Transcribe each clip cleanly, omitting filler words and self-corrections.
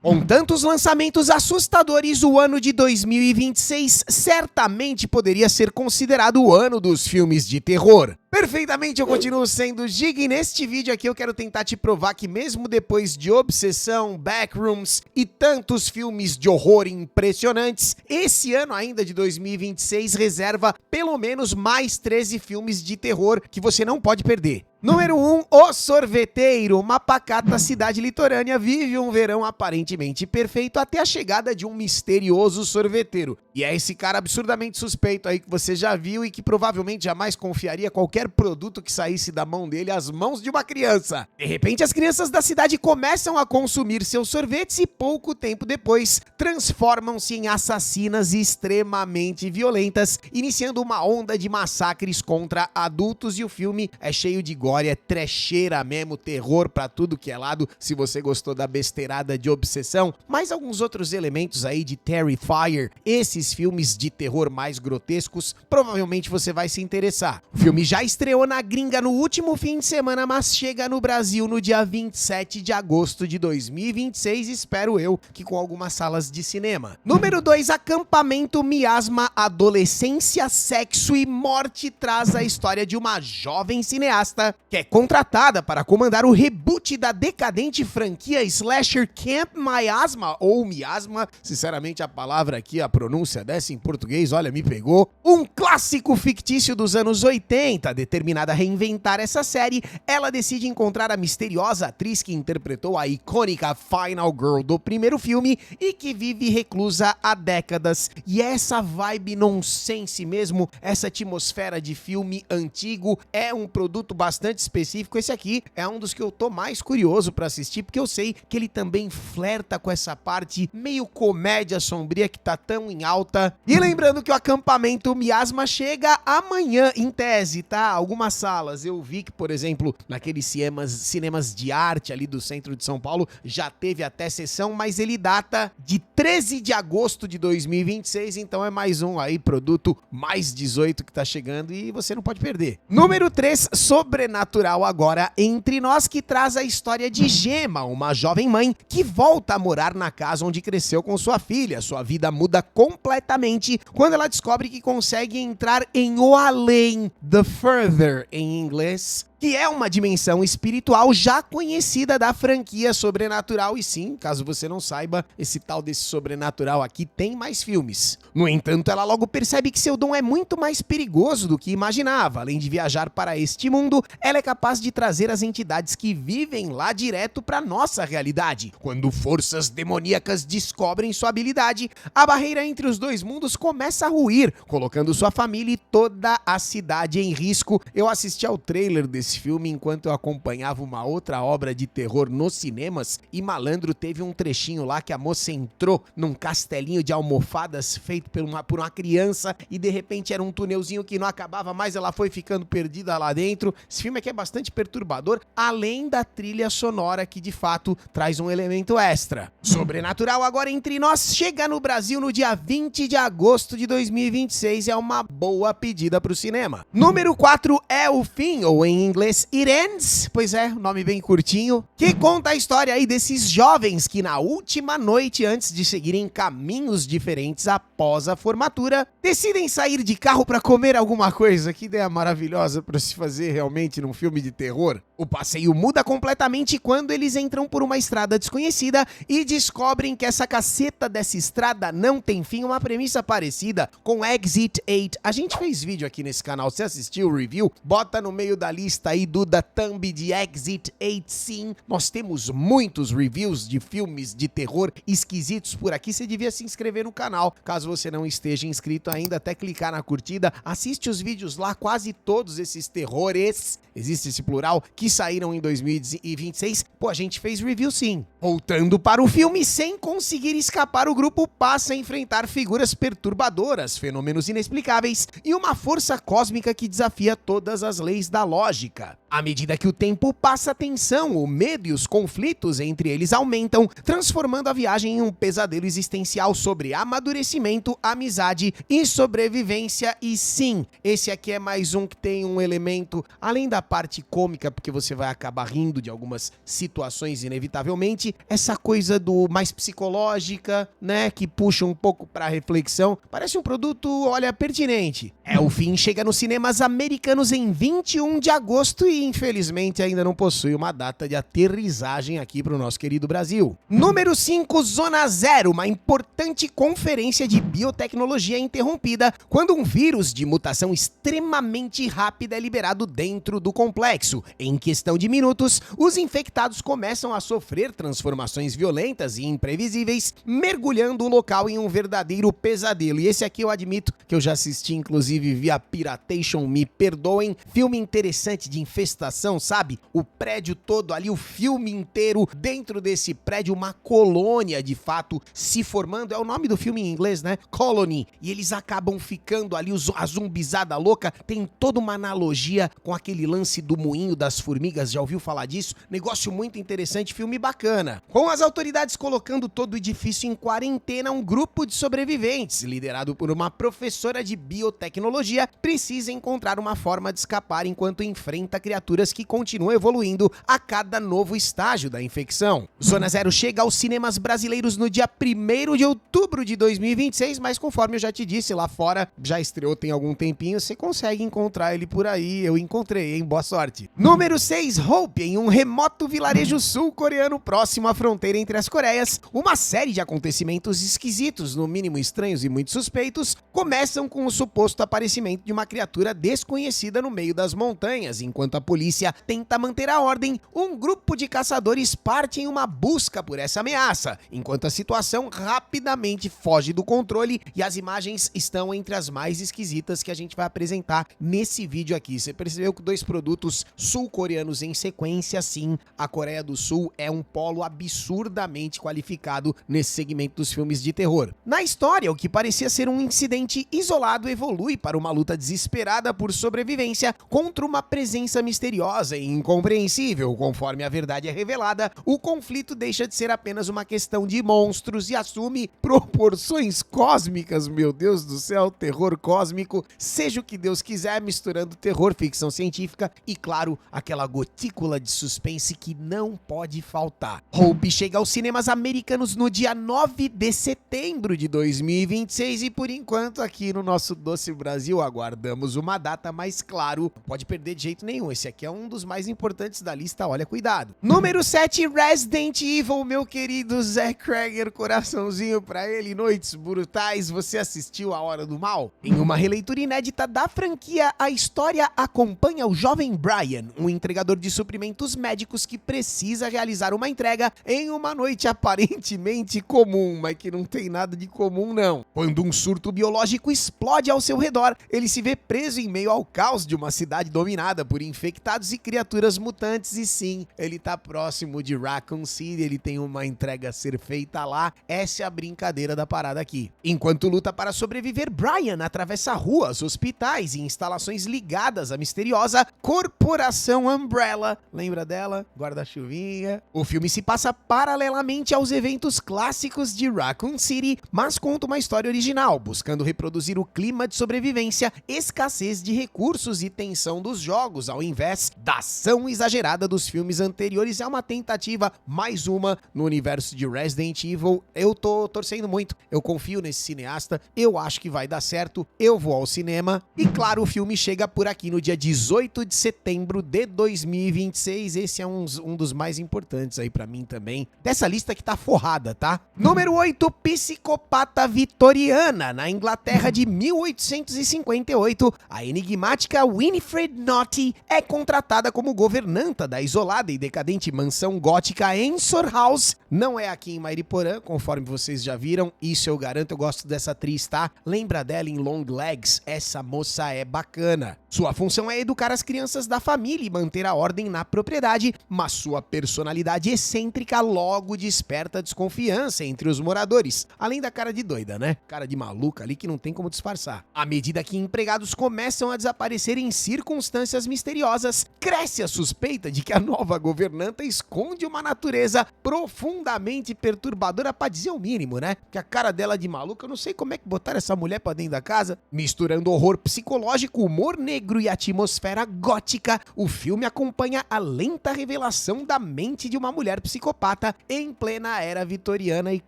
Com tantos lançamentos assustadores, o ano de 2026 certamente poderia ser considerado o ano dos filmes de terror. Perfeitamente, eu continuo sendo Gig e neste vídeo aqui eu quero tentar te provar que mesmo depois de Obsessão, Backrooms e tantos filmes de horror impressionantes, esse ano ainda de 2026 reserva pelo menos mais 13 filmes de terror que você não pode perder. Número 1, O Sorveteiro. Uma pacata cidade litorânea vive um verão aparentemente perfeito até a chegada de um misterioso sorveteiro. E é esse cara absurdamente suspeito aí que você já viu e que provavelmente jamais confiaria qualquer produto que saísse da mão dele às mãos de uma criança. De repente, as crianças da cidade começam a consumir seus sorvetes e pouco tempo depois transformam-se em assassinas extremamente violentas, iniciando uma onda de massacres contra adultos e o filme é cheio de gore. É trecheira mesmo, terror pra tudo que é lado, se você gostou da besteirada de Obsessão, mais alguns outros elementos aí de Terrifier, esses filmes de terror mais grotescos, provavelmente você vai se interessar. O filme já estreou na gringa no último fim de semana, mas chega no Brasil no dia 27 de agosto de 2026, espero eu que com algumas salas de cinema. Número 2, Acampamento Miasma, Adolescência, Sexo e Morte traz a história de uma jovem cineasta que é contratada para comandar o reboot da decadente franquia slasher Camp Miasma, ou Miasma, sinceramente a palavra aqui, a pronúncia dessa em português, olha, me pegou. Um clássico fictício dos anos 80, determinada a reinventar essa série, ela decide encontrar a misteriosa atriz que interpretou a icônica Final Girl do primeiro filme e que vive reclusa há décadas. E essa vibe nonsense mesmo, essa atmosfera de filme antigo, é um produto bastante específico. Esse aqui é um dos que eu tô mais curioso pra assistir, porque eu sei que ele também flerta com essa parte meio comédia sombria que tá tão em alta. E lembrando que o Acampamento Miasma chega amanhã, em tese, tá? Algumas salas. Eu vi que, por exemplo, naqueles cinemas de arte ali do centro de São Paulo, já teve até sessão, mas ele data de 13 de agosto de 2026, então é mais um aí, produto mais 18 que tá chegando e você não pode perder. Número 3, Sobrenatural agora entre nós, que traz a história de Gemma, uma jovem mãe que volta a morar na casa onde cresceu com sua filha. Sua vida muda completamente quando ela descobre que consegue entrar em o além, The Further em inglês, que é uma dimensão espiritual já conhecida da franquia Sobrenatural. E sim, caso você não saiba, esse tal desse Sobrenatural aqui tem mais filmes. No entanto, ela logo percebe que seu dom é muito mais perigoso do que imaginava. Além de viajar para este mundo, ela é capaz de trazer as entidades que vivem lá direto para nossa realidade. Quando forças demoníacas descobrem sua habilidade, a barreira entre os dois mundos começa a ruir, colocando sua família e toda a cidade em risco. Eu assisti ao trailer desse filme enquanto eu acompanhava uma outra obra de terror nos cinemas e malandro, teve um trechinho lá que a moça entrou num castelinho de almofadas feito por uma criança e de repente era um tunelzinho que não acabava mais, ela foi ficando perdida lá dentro. Esse filme aqui é bastante perturbador, além da trilha sonora que de fato traz um elemento extra. Sobrenatural agora entre nós chega no Brasil no dia 20 de agosto de 2026, é uma boa pedida pro cinema. Número 4 é O Fim, ou em inglês It Ends, pois é, nome bem curtinho, que conta a história aí desses jovens que na última noite antes de seguirem caminhos diferentes após a formatura, decidem sair de carro para comer alguma coisa. Que ideia maravilhosa para se fazer realmente num filme de terror. O passeio muda completamente quando eles entram por uma estrada desconhecida e descobrem que essa caceta dessa estrada não tem fim, uma premissa parecida com Exit 8. A gente fez vídeo aqui nesse canal, você assistiu o review? Bota no meio da lista aí do da thumb de Exit 8, sim. Nós temos muitos reviews de filmes de terror esquisitos por aqui, você devia se inscrever no canal, caso você não esteja inscrito ainda, até clicar na curtida, assiste os vídeos lá, quase todos esses terrores, existe esse plural, que saíram em 2026, pô, a gente fez review sim. Voltando para o filme, sem conseguir escapar, o grupo passa a enfrentar figuras perturbadoras, fenômenos inexplicáveis e uma força cósmica que desafia todas as leis da lógica. À medida que o tempo passa, a tensão, o medo e os conflitos entre eles aumentam, transformando a viagem em um pesadelo existencial sobre amadurecimento, amizade e sobrevivência. E sim, esse aqui é mais um que tem um elemento, além da parte cômica, porque você vai acabar rindo de algumas situações inevitavelmente, essa coisa do mais psicológica, né, que puxa um pouco pra reflexão. Parece um produto, olha, pertinente. O Fim chega nos cinemas americanos em 21 de agosto e infelizmente ainda não possui uma data de aterrissagem aqui para o nosso querido Brasil. Número 5, Zona Zero, uma importante conferência de biotecnologia interrompida quando um vírus de mutação extremamente rápida é liberado dentro do complexo. Em questão de minutos, os infectados começam a sofrer transformações violentas e imprevisíveis, mergulhando o local em um verdadeiro pesadelo. E esse aqui eu admito que eu já assisti, inclusive via Piratation, me perdoem. Filme interessante de infestação, sabe? O prédio todo ali, o filme inteiro, dentro desse prédio, uma colônia de fato se formando. É o nome do filme em inglês, né? Colony. E eles acabam ficando ali, a zumbizada louca. Tem toda uma analogia com aquele lance do moinho das formigas. Já ouviu falar disso? Negócio muito interessante, filme bacana. Com as autoridades colocando todo o edifício em quarentena, um grupo de sobreviventes, liderado por uma professora de biotecnologia, precisa encontrar uma forma de escapar enquanto enfrenta criaturas que continuam evoluindo a cada novo estágio da infecção. Zona Zero chega aos cinemas brasileiros no dia 1º de outubro de 2026, mas conforme eu já te disse, lá fora já estreou tem algum tempinho, você consegue encontrar ele por aí. Eu encontrei, hein? Boa sorte. Número 6, Hope, em um remoto vilarejo sul-coreano próximo à fronteira entre as Coreias, uma série de acontecimentos esquisitos, no mínimo estranhos e muito suspeitos, começam com o suposto aparecimento de uma criatura desconhecida no meio das montanhas. Enquanto a polícia tenta manter a ordem, um grupo de caçadores parte em uma busca por essa ameaça, enquanto a situação rapidamente foge do controle e as imagens estão entre as mais esquisitas que a gente vai apresentar nesse vídeo aqui. Você percebeu que dois produtos sul-coreanos em sequência, sim, a Coreia do Sul é um polo absurdamente qualificado nesse segmento dos filmes de terror. Na história, o que parecia ser um incidente isolado evolui para uma luta desesperada por sobrevivência contra uma presença misteriosa e incompreensível. Conforme a verdade é revelada, o conflito deixa de ser apenas uma questão de monstros e assume proporções cósmicas. Meu Deus do céu, terror cósmico, seja o que Deus quiser, misturando terror, ficção científica e, claro, aquela gotícula de suspense que não pode faltar. Hope chega aos cinemas americanos no dia 9 de setembro de 2026 e, por enquanto, aqui no nosso doce Brasil, aguardamos uma data, mas claro, não pode perder de jeito nenhum. Esse aqui é um dos mais importantes da lista, olha, cuidado. Número 7, Resident Evil, meu querido Zé Cregger, coraçãozinho pra ele, Noites Brutais. Você assistiu A Hora do Mal? Em uma releitura inédita da franquia, a história acompanha o jovem Brian, um entregador de suprimentos médicos que precisa realizar uma entrega em uma noite aparentemente comum, mas que não tem nada de comum não. Quando um surto biológico explode ao seu redor, ele se vê preso em meio ao caos de uma cidade dominada por infectados e criaturas mutantes. E sim, ele tá próximo de Raccoon City, ele tem uma entrega a ser feita lá. Essa é a brincadeira da parada aqui. Enquanto luta para sobreviver, Brian atravessa ruas, hospitais e instalações ligadas à misteriosa Corporação Umbrella. Lembra dela? Guarda-chuvinha. O filme se passa paralelamente aos eventos clássicos de Raccoon City, mas conta uma história original, buscando reproduzir o clima de sobrevivência, escassez de recursos e tensão dos jogos, ao invés da ação exagerada dos filmes anteriores. É uma tentativa, mais uma, no universo de Resident Evil. Eu tô torcendo muito, eu confio nesse cineasta, eu acho que vai dar certo, eu vou ao cinema. E claro, o filme chega por aqui no dia 18 de setembro de 2026. Esse é um dos mais importantes aí pra mim também, dessa lista que tá forrada, tá? Número 8, Psicopata Vitoriana. Na Inglaterra de 1858, a enigmática Winifred Naughty é contratada como governanta da isolada e decadente mansão gótica Ensor House. Não é aqui em Mairiporã, conforme vocês já viram, isso eu garanto. Eu gosto dessa atriz, tá? Lembra dela em Long Legs? Essa moça é bacana. Sua função é educar as crianças da família e manter a ordem na propriedade, mas sua personalidade excêntrica logo desperta desconfiança entre os moradores, além da cara de doida, né? Cara de maluca ali que não tem como disfarçar. À medida que empregados começam a desaparecer em circunstâncias misteriosas, poderosas, cresce a suspeita de que a nova governanta esconde uma natureza profundamente perturbadora, pra dizer o mínimo, né? Que a cara dela de maluca, eu não sei como é que botaram essa mulher pra dentro da casa. Misturando horror psicológico, humor negro e atmosfera gótica, o filme acompanha a lenta revelação da mente de uma mulher psicopata em plena era vitoriana. E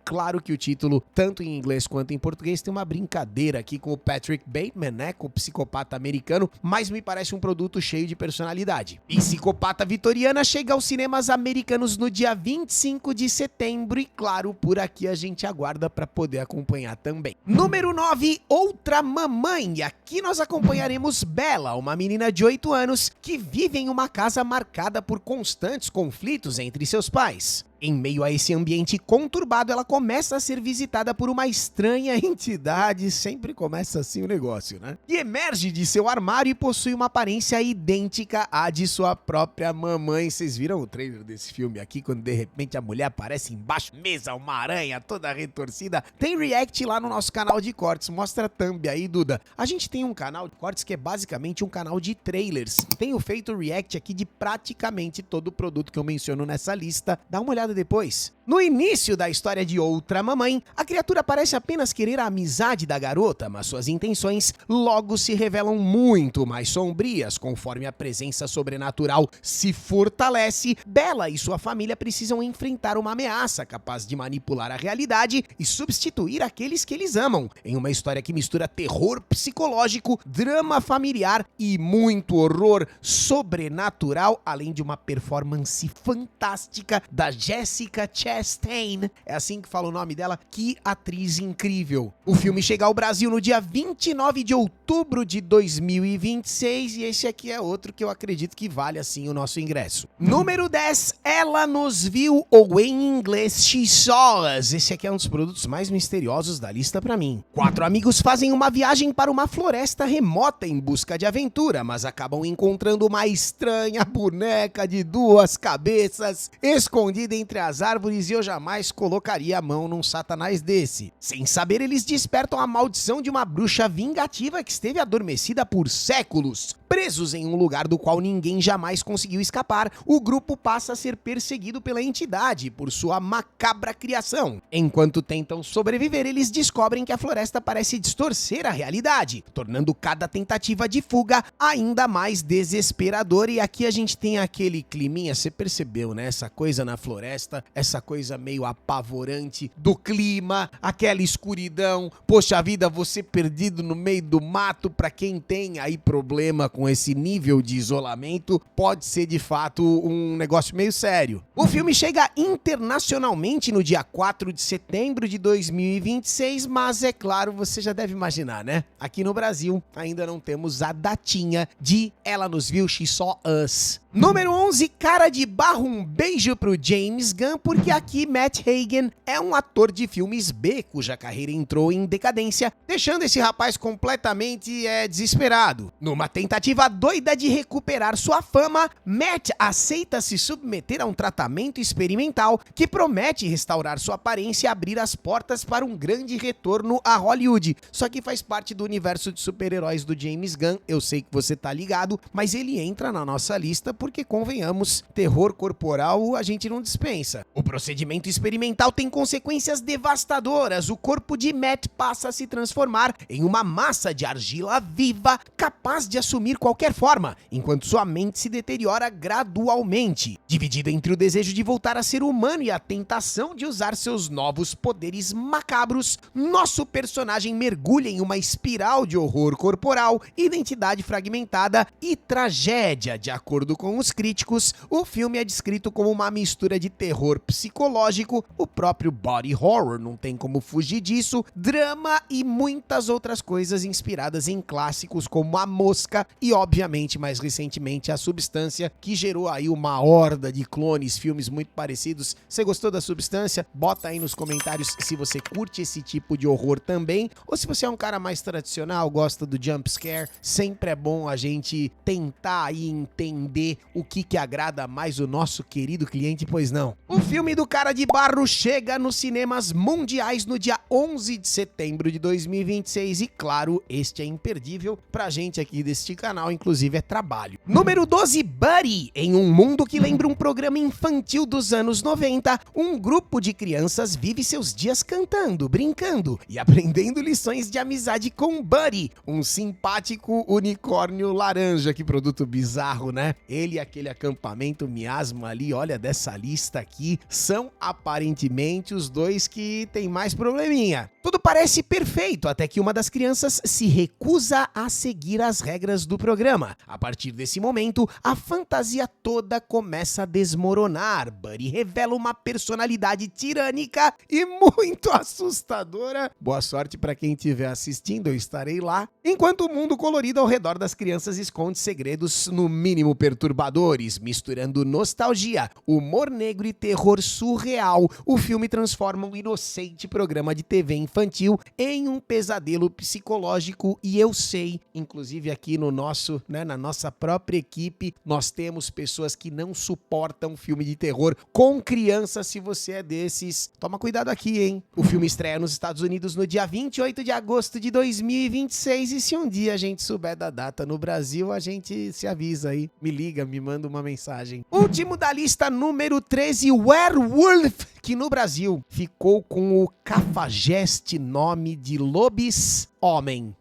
claro que o título, tanto em inglês quanto em português, tem uma brincadeira aqui com o Patrick Bateman, né? Com o psicopata americano, mas me parece um produto cheio de personalidade. Psicopata Vitoriana chega aos cinemas americanos no dia 25 de setembro e claro, por aqui a gente aguarda para poder acompanhar também. Número 9, Outra Mamãe. E aqui nós acompanharemos Bella, uma menina de 8 anos que vive em uma casa marcada por constantes conflitos entre seus pais. Em meio a esse ambiente conturbado, ela começa a ser visitada por uma estranha entidade, sempre começa assim o negócio, né? E emerge de seu armário e possui uma aparência idêntica à de sua própria mamãe. Vocês viram o trailer desse filme aqui, quando de repente a mulher aparece embaixo, mesa, uma aranha toda retorcida? Tem react lá no nosso canal de cortes, mostra a thumb aí, Duda. A gente tem um canal de cortes que é basicamente um canal de trailers. Tenho feito react aqui de praticamente todo o produto que eu menciono nessa lista. Dá uma olhada depois. No início da história de Outra Mamãe, a criatura parece apenas querer a amizade da garota, mas suas intenções logo se revelam muito mais sombrias conforme a presença sobrenatural se fortalece. Bella e sua família precisam enfrentar uma ameaça capaz de manipular a realidade e substituir aqueles que eles amam, em uma história que mistura terror psicológico, drama familiar e muito horror sobrenatural, além de uma performance fantástica da Jessica Chastain, é assim que fala o nome dela, que atriz incrível. O filme chega ao Brasil no dia 29 de outubro de 2026 e esse aqui é outro que eu acredito que vale assim o nosso ingresso. Número 10, Ela Nos Viu, ou em inglês She Saw Us. Esse aqui é um dos produtos mais misteriosos da lista pra mim. 4 amigos fazem uma viagem para uma floresta remota em busca de aventura, mas acabam encontrando uma estranha boneca de 2 cabeças escondida entre as árvores e eu jamais colocaria a mão num satanás desse. Sem saber, eles despertam a maldição de uma bruxa vingativa que esteve adormecida por séculos. Presos em um lugar do qual ninguém jamais conseguiu escapar, o grupo passa a ser perseguido pela entidade por sua macabra criação. Enquanto tentam sobreviver, eles descobrem que a floresta parece distorcer a realidade, tornando cada tentativa de fuga ainda mais desesperadora. E aqui a gente tem aquele climinha, você percebeu, né? Essa coisa na floresta, essa coisa meio apavorante do clima, aquela escuridão. Poxa vida, você perdido no meio do mato, pra quem tem aí problema com esse nível de isolamento, pode ser de fato um negócio meio sério. O filme chega internacionalmente no dia 4 de setembro de 2026, mas é claro, você já deve imaginar, né? Aqui no Brasil ainda não temos a datinha de Ela Nos Viu, She Saw Us. Número 11, Cara de Barro, um beijo pro James Gunn, porque aqui Matt Hagen é um ator de filmes B cuja carreira entrou em decadência, deixando esse rapaz completamente desesperado. Numa tentativa doida de recuperar sua fama, Matt aceita se submeter a um tratamento experimental que promete restaurar sua aparência e abrir as portas para um grande retorno a Hollywood. Só que faz parte do universo de super-heróis do James Gunn, eu sei que você tá ligado, mas ele entra na nossa lista porque, convenhamos, terror corporal a gente não dispensa. O procedimento experimental tem consequências devastadoras. O corpo de Matt passa a se transformar em uma massa de argila viva capaz de assumir qualquer forma, enquanto sua mente se deteriora gradualmente. Dividido entre o desejo de voltar a ser humano e a tentação de usar seus novos poderes macabros, nosso personagem mergulha em uma espiral de horror corporal, identidade fragmentada e tragédia. De acordo com os críticos, o filme é descrito como uma mistura de terror psicológico, o próprio body horror, não tem como fugir disso, drama e muitas outras coisas inspiradas em clássicos como A Mosca e, obviamente, mais recentemente, A Substância, que gerou aí uma horda de clones, filmes muito parecidos. Você gostou da Substância? Bota aí nos comentários se você curte esse tipo de horror também, ou se você é um cara mais tradicional, gosta do jump scare. Sempre é bom a gente tentar aí entender ver o que agrada mais o nosso querido cliente, pois não. O filme do Cara de Barro chega nos cinemas mundiais no dia 11 de setembro de 2026 e, claro, este é imperdível pra gente aqui deste canal, inclusive é trabalho. Número 12, Buddy. Em um mundo que lembra um programa infantil dos anos 90, um grupo de crianças vive seus dias cantando, brincando e aprendendo lições de amizade com Buddy, um simpático unicórnio laranja. Que produto bizarro, né? Ele e aquele acampamento miasma ali, olha, dessa lista aqui, são aparentemente os dois que tem mais probleminha. Tudo parece perfeito até que uma das crianças se recusa a seguir as regras do programa. A partir desse momento, a fantasia toda começa a desmoronar. Buddy revela uma personalidade tirânica e muito assustadora. Boa sorte para quem estiver assistindo, eu estarei lá. Enquanto o mundo colorido ao redor das crianças esconde segredos no mínimo perturbadores, misturando nostalgia, humor negro e terror surreal, o filme transforma um inocente programa de TV infantil em um pesadelo psicológico. E eu sei, inclusive aqui no nosso, na nossa própria equipe, nós temos pessoas que não suportam filme de terror com crianças. Se você é desses, toma cuidado aqui, hein? O filme estreia nos Estados Unidos no dia 28 de agosto de 2026 e se um dia a gente souber da data no Brasil, a gente se avisa aí, me liga, me manda uma mensagem. Último da lista, número 13, Werewolf, que no Brasil ficou com o cafajeste nome de Lobis-Homem.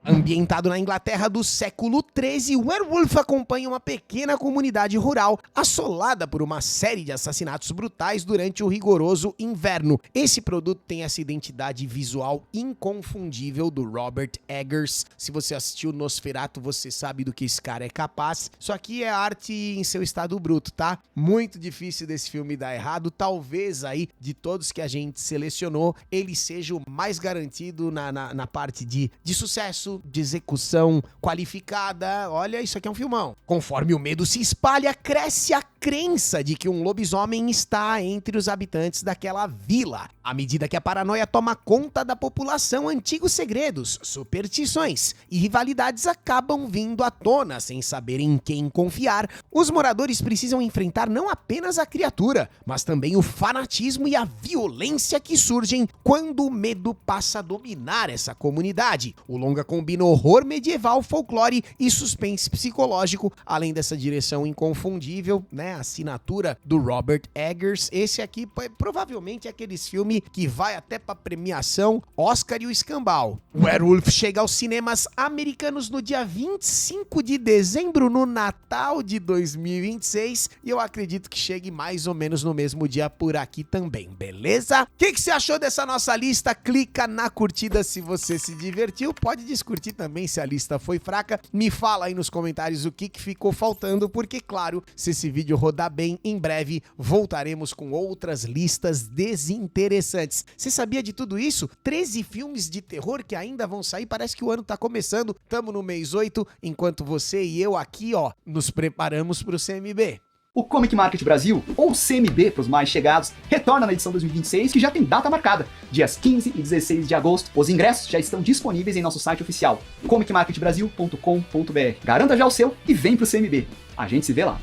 Ambientado na Inglaterra do século XIII, Werewolf acompanha uma pequena comunidade rural assolada por uma série de assassinatos brutais durante o rigoroso inverno. Esse produto tem essa identidade visual inconfundível do Robert Eggers. Se você assistiu Nosferatu, você sabe do que esse cara é capaz. Isso aqui é arte em seu estado bruto, tá? Muito difícil desse filme dar errado. Talvez aí, de todos que a gente selecionou, ele seja o mais garantido na parte de sucesso, de execução qualificada. Olha, isso aqui é um filmão. Conforme o medo se espalha, cresce a crença de que um lobisomem está entre os habitantes daquela vila. À medida que a paranoia toma conta da população, antigos segredos, superstições e rivalidades acabam vindo à tona. Sem saber em quem confiar, os moradores precisam enfrentar não apenas a criatura, mas também o fanatismo e a violência que surgem quando o medo passa a dominar essa comunidade. O longa combina horror medieval, folclore e suspense psicológico, além dessa direção inconfundível, né? A assinatura do Robert Eggers. Esse aqui provavelmente é aqueles filmes que vai até pra premiação Oscar e o escambau. Werewolf chega aos cinemas americanos no dia 25 de dezembro, no Natal de 2026, e eu acredito que chegue mais ou menos no mesmo dia por aqui também, beleza? O que você achou dessa nossa lista? Clica na curtida se você se divertiu, pode descurtir também se a lista foi fraca, me fala aí nos comentários o que ficou faltando, porque claro, se esse vídeo rodar bem, em breve voltaremos com outras listas desinteressantes. Você sabia de tudo isso? 13 filmes de terror que ainda vão sair, parece que o ano tá começando, tamo no mês 8, enquanto você e eu aqui, ó, nos preparamos pro CMB. O Comic Market Brasil, ou CMB para os mais chegados, retorna na edição 2026, que já tem data marcada, dias 15 e 16 de agosto. Os ingressos já estão disponíveis em nosso site oficial, comicmarketbrasil.com.br. Garanta já o seu e vem pro CMB. A gente se vê lá.